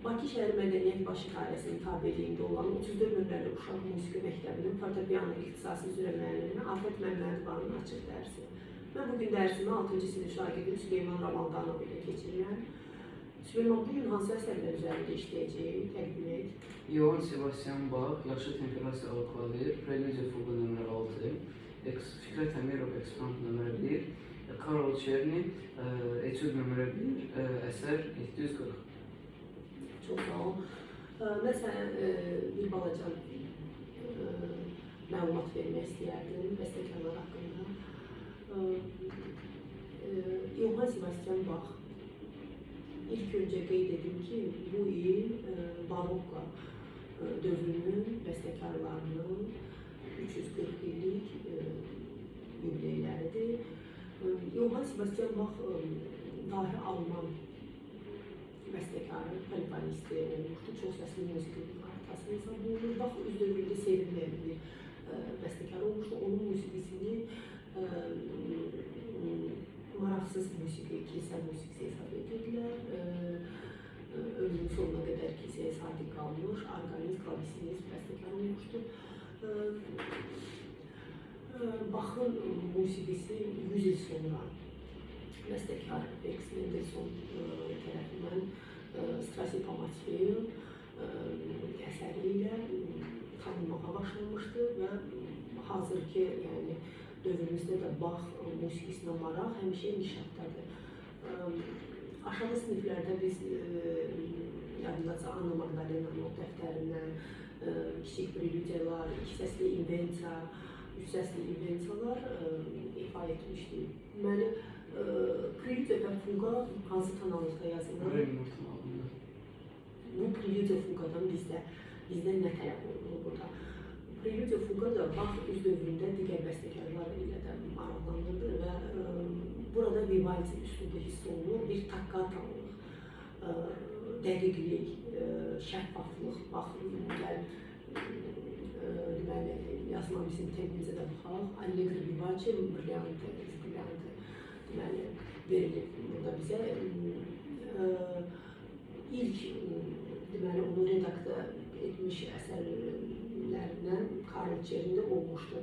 Bakı Şəhər Mədəniyyət Baş İdarəsinin tabeliyində olan 34 nömrəli Uşaq Musiqi Məktəbinin fortepiano ixtisası üzrə müəllimi Afət Məmmədovanın açıq dərsi. Mən bugün dərsimi 6-cı sinif şagirdim Süleyman Ramandanov ilə keçirirəm. Süleyman, bugün hansı əsərlər üzərində işləyəcəyik, təqdim et. Johann Sebastian Bach, Yaxşı Temperasiya Klavir, Preludia Fuga nömrə 6, Fikrət Əmirov Eksprompt nömrə 1, Karol Çerni, Etüd nömrə 1, əsər 740. Çox sağ ol. Mən sənə bir balaca məlumat vermək istəyərdim bəstəkarlar haqqında. Johann Sebastian Bach. İlk öncə qeyd edim ki, bu il Barokko dövrünün bəstəkarlarının 340 illik yubileyləridir. Johann Sebastian Bach dahi Alman bəstəkarı, polifonisti olmuşdur. Çox səsli musiqinin artası hesab olunur. Bach öz dövründə sevilməyən bir bəstəkar olmuşdur. Onun musiqisini maraqsız musiqi, kilsə musiqisi hesab edirlər. Ömrünün sonuna qədər kilsəyə sadiq qalmış, organist, klavesinist bəstəkar olmuşdur. Bach'ın musiqisi 100 il sonra bəstəkar Felix Mendelssohn tərəfindən Strassi Pomatfeil əsəri ilə tanınmağa başlamışdır və hazırki dövrümüzdə də Bach musiqisinə maraq həmişə inkişafdadır. Aşağı siniflərdə biz yadındaca Anna Magdalena'nın dəftərindən kiçik preludiyalar, iki səsli invensiya, üç səsli invensiyalar ifa etmişdik. Deməli, Preludia və Fuga hansı kanalıqda yazılır? Bu Preludia Fuga'dan bizdən nə tələb olunur burada? Preludia Fuga da Bach öz dövründə digər bəstəkarlar ilə də maraqlandırdı və burada Vivaldi üslubu hiss olunur, bir takkatalıq, dəqiqlik, şəffaflıq. Deməli, yazılan bizim təqdimizə də baxaq. Allegro Vivace, Brillante deməli, verilib burada bizə. İlk deməli, onu redakta etmiş əsərlərindən Karol Çerni olmuşdu.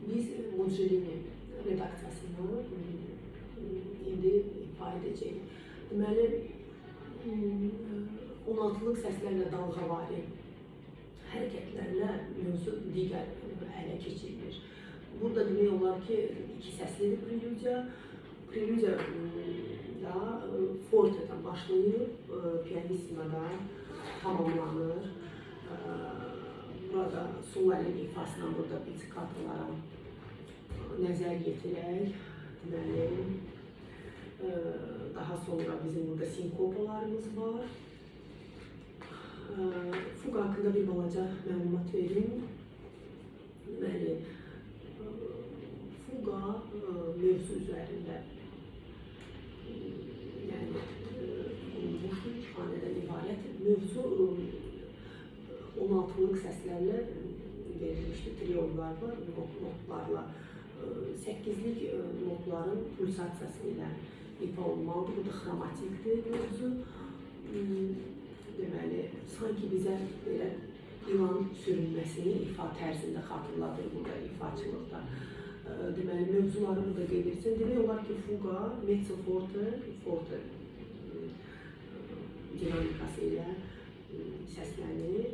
Biz Mucellini redaksiyasını indi ifa edəcəyik. Deməli, 16-lıq səslərlə dalğavari hərəkətlərlə mövzu digər ələ keçirilir. Burada demək olar ki, iki səslidir preludia. Preludia da fortedən başlayıb, pianissimada tamamlanır. Burada sol əlin ifasına burada pizzikatalara nəzər yetirək. Deməli, daha sonra bizim burada sinkopalarımız var. Fuga haqqında bir balaca məlumat verim. Deməli, Fuga mövzu üzərində olmuşdur, iki xanədən ibarət. Mövzu 16-lıq səslərlə verilmişdir, triyonlar var, notlarla. 8-lik notların pulsasiyası ilə ifa olmalıdır. Bu da xromatikdir mövzu. Deməli, sanki bizə belə ilan sürünməsini ifa tərzində xatırladır burada ifaçılıqda. Deməli, mövzuları burada qeyd etsin. Demək olar ki, Fuga, mezzo forte dinamikası ilə səslənir.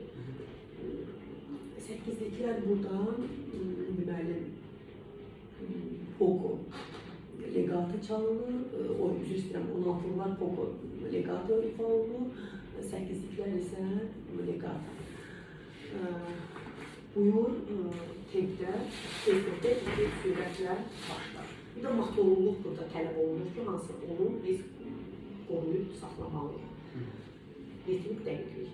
8-liklər burada, deməli, pogo legato çalınır. Üzr istəyirəm, 16-lılar pogo legato ifa olunur. 8-liklər isə legato. Buyur, tempdə, tempdə iki sürətlər başlar. Bir də motorluq burada tələb olunur ki, hansı onu biz qoruyub saxlamalıyıq. Ritmik dəqiqlik.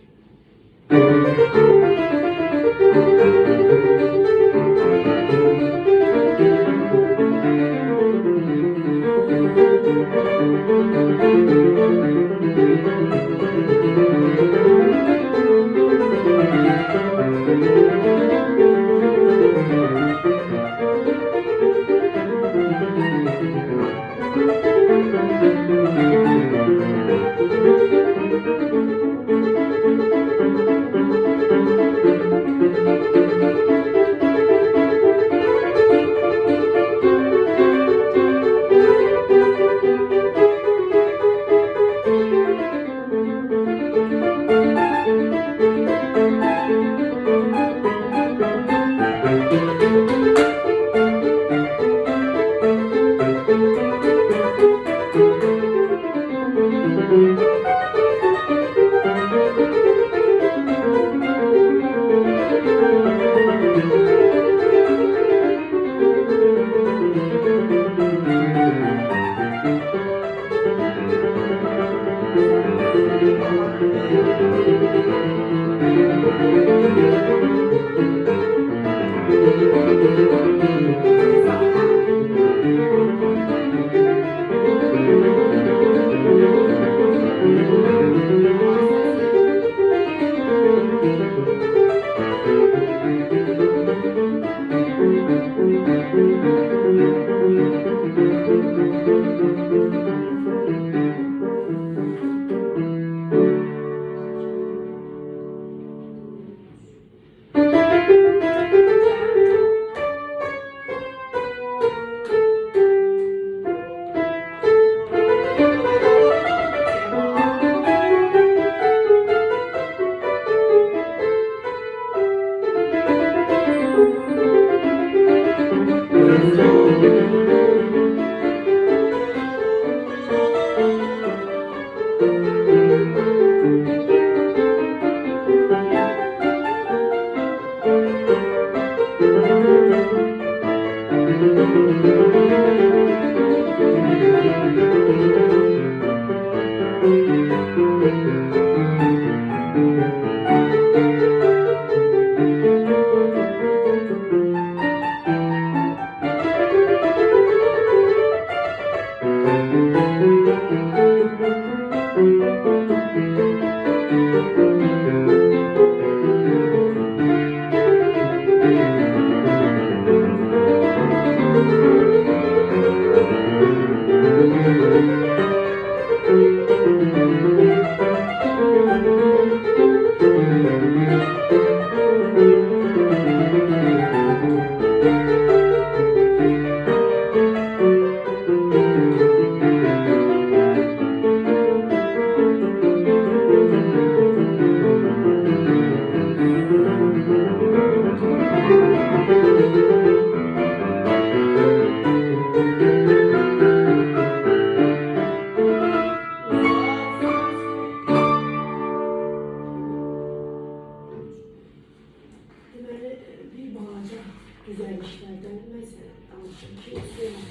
Deməli, bir balaca düzəlişlərdən məsələn danışım ki,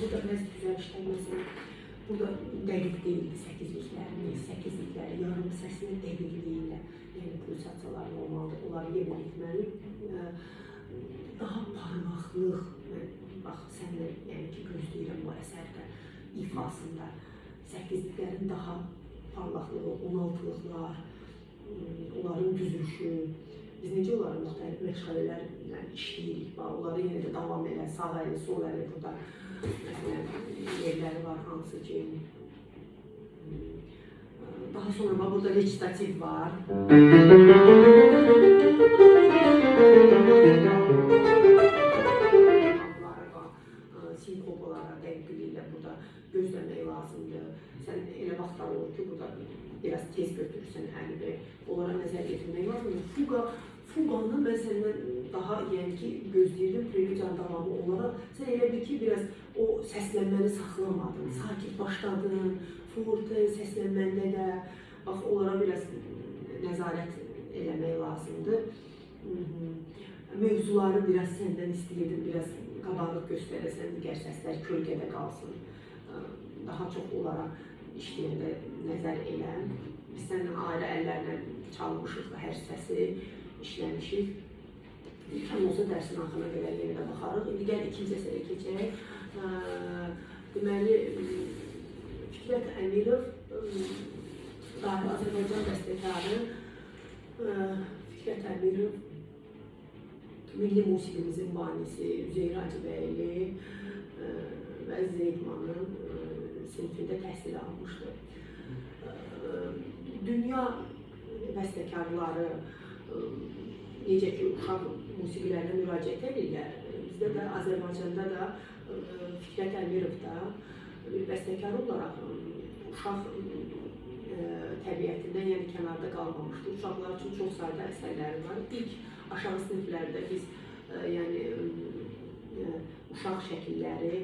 burada bəzi düzəlişlər məsələn, burada dəqiq deyildi 8'likləri, yarım səsinin dəqiqliyi ilə, yəni pulsasiyalar normalda onları yerinə etməli, daha parlaqlıq, bax, sənlə yəni ki, gözləyirəm bu əsərdə ifasında 8'liklərin daha parlaqlığı, 16'lıqlar, onların düzülüşü, biz necə onların müxtəlif məşğələlərlə işləyirik, onları yenə də davam elə, sağ əli, sol əli burada yerləri var, hansı ki, daha sonra burada recitativ var. Sinkopalara, dəqiqliklə burada gözləmək lazımdır. Sən elə vaxtlar olur ki, burada biraz tez götürürsən əlini, onlara nəzər yetirmək lazımdır. Fuqanı mən səndən daha yəni ki, gözləyirdim, preludiyanın davamı onlara. Sən elə bil ki, biraz o səslənməni saxlamadın, sakit başladın, forte səslənməndə də, bax, onlara biraz nəzarət eləmək lazımdır. Mövzuları biraz səndən istəyirdim, biraz qabarlıq göstərəsən, digər səslər kölgədə qalsın. Daha çox onlara işləyəndə nəzər elə. Biz səndən ayrı əllərlə çalmışıq da hər səsi, işləmişik. İmkan olsa dərsin axırına qədər yenə də baxarıq. İndi gəl ikinci əsərə keçək. Deməli, Fikrət Əmirov, Azərbaycan bəstəkarı Fikrət Əmirov, milli musiqimizin banisi Üzeyir Hacıbəyli və Zeydmanın sinifində təhsil almışdır. Dünya bəstəkarları necə ki, uşaq musiqilərinə müraciət edirlər. Bizdə də, Azərbaycanda da Fikrət Əmirov da bir bəstəkar olaraq uşaq təbiətindən yəni kənarda qalmamışdır. Uşaqlar üçün çox sayda əsərləri var. İlk aşağı siniflərdə biz yəni uşaq şəkilləri,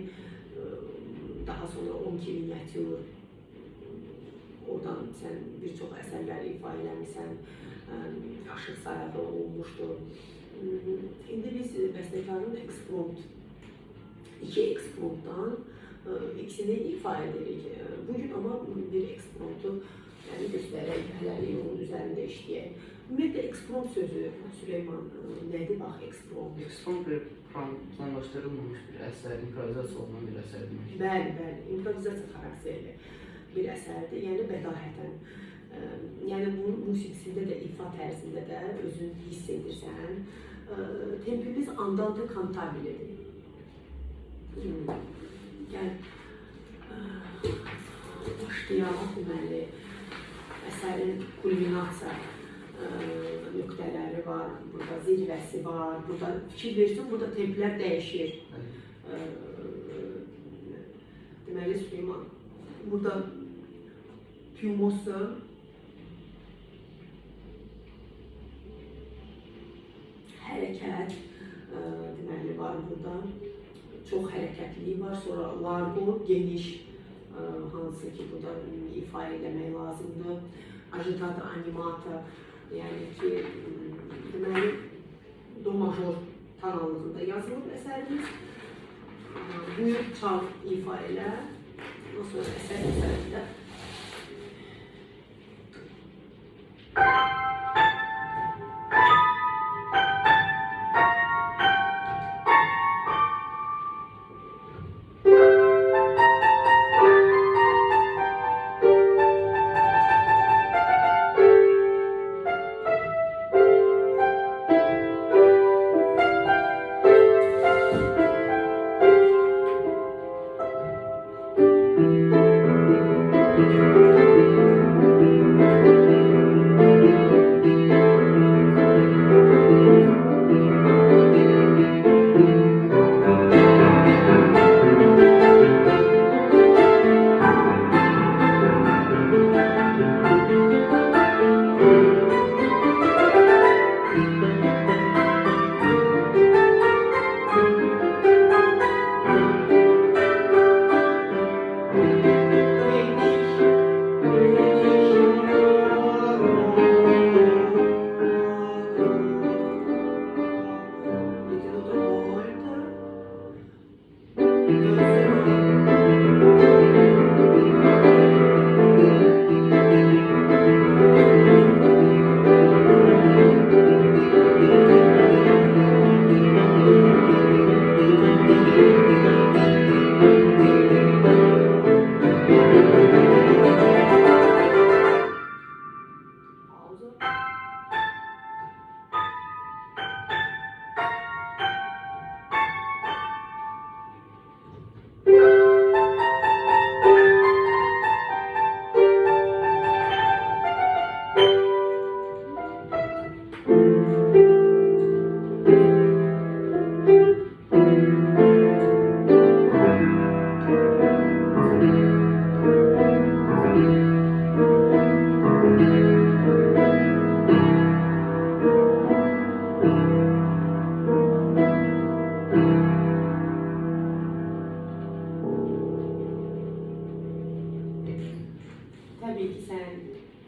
daha sonra 12 miniatür, oradan sən bir çox əsərləri ifa eləmişsən, aşıq sayağı olmuşdur. İndi biz bəstəkarın iki ekspromptdan ikisini ifa edirik. Bugün ama bir ekspromptu yəni göstərək, hələlik üzərində işləyək. Ümumiyyətlə, eksprompt sözü, Süleyman, nədir bax, eksprompt? Eksprompt bir planlaşdırılmamış bir əsər, improvizasiya olunan bir əsər demək. Bəli, improvizasiya xarakterli bir əsərdir, yəni bədahətən. Yəni bunun musiqisində də, ifa tərzində də özünü hiss edirsən. Tempimiz andante cantabledir. Gəl, başlayalım deməli, əsərin kulminasiya nöqtələri var, burada zirvəsi var, burada fikir versin, burada templər dəyişir. Deməli, Süleyman, burada piumosa, hərəkət deməli var burada. Çox hərəkətliyi var, sonra largo, geniş, hansı ki burada ifa eləmək lazımdır. Agitata, animata, yəni ki, deməli, do major tanalığında yazılıb əsərimiz. Buyur, çal, ifa elə. Ondan sonra əsər əsərində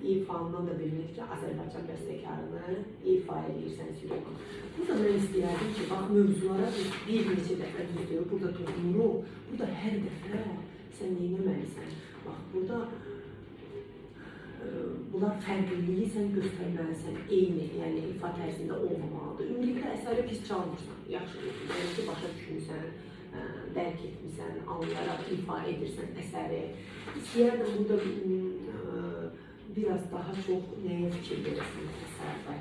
ifandan da bilinir ki, Azərbaycan bəstəkarını ifa edirsən Süleyman. Burada mən istəyərdim ki, bax, mövzulara bir neçə dəfə düzdür, burada toxunuruq, burada hər dəfə sən neynəməlisən? Bax, burada bunlar fərqliliyi sən göstərməlisən, eyni, yəni ifa tərzində olmamalıdır. Ümumilikdə əsəri pis çalmırsan, yaxşı, yəni ki, başa düşmüsən, dərk etmirsən, anlayaraq ifa edirsən əsəri. İstəyərdim burada biraz daha çox nəyə fikir verirsən əsərdə?